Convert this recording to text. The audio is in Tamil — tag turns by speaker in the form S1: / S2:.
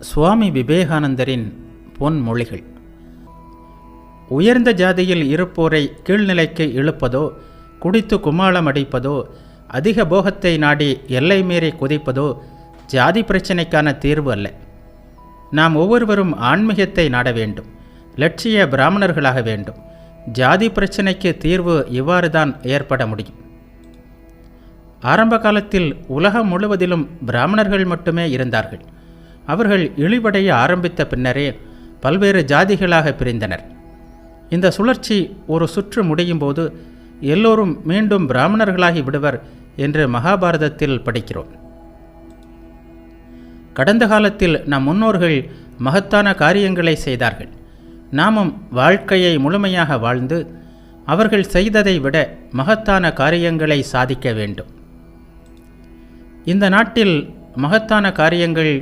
S1: சுவாமி விவேகானந்தரின் பொன்மொழிகள். உயர்ந்த ஜாதியில் இருப்போரை கீழ்நிலைக்கு இழுப்பதோ, குடித்து கும்மாளம் அடிப்பதோ, அதிக போகத்தை நாடி எல்லை மீறி குதிப்பதோ ஜாதி பிரச்சினைக்கான தீர்வு அல்ல. நாம் ஒவ்வொருவரும் ஆன்மீகத்தை நாட வேண்டும், லட்சிய பிராமணர்களாக வேண்டும். ஜாதி பிரச்சினைக்கு தீர்வு இவ்வாறு தான் ஏற்பட முடியும். ஆரம்ப காலத்தில் உலகம் முழுவதிலும் பிராமணர்கள் மட்டுமே இருந்தார்கள். அவர்கள் இழிவடைய ஆரம்பித்த பின்னரே பல்வேறு ஜாதிகளாக பிரிந்தனர். இந்த சுழற்சி ஒரு சுற்று முடியும் போது எல்லோரும் மீண்டும் பிராமணர்களாகி விடுவர் என்று மகாபாரதத்தில் படிக்கிறோம். கடந்த காலத்தில் நம் முன்னோர்கள் மகத்தான காரியங்களை செய்தார்கள். நாமும் வாழ்க்கையை முழுமையாக வாழ்ந்து அவர்கள் செய்ததை விட மகத்தான காரியங்களை சாதிக்க வேண்டும். இந்த நாட்டில் மகத்தான காரியங்கள்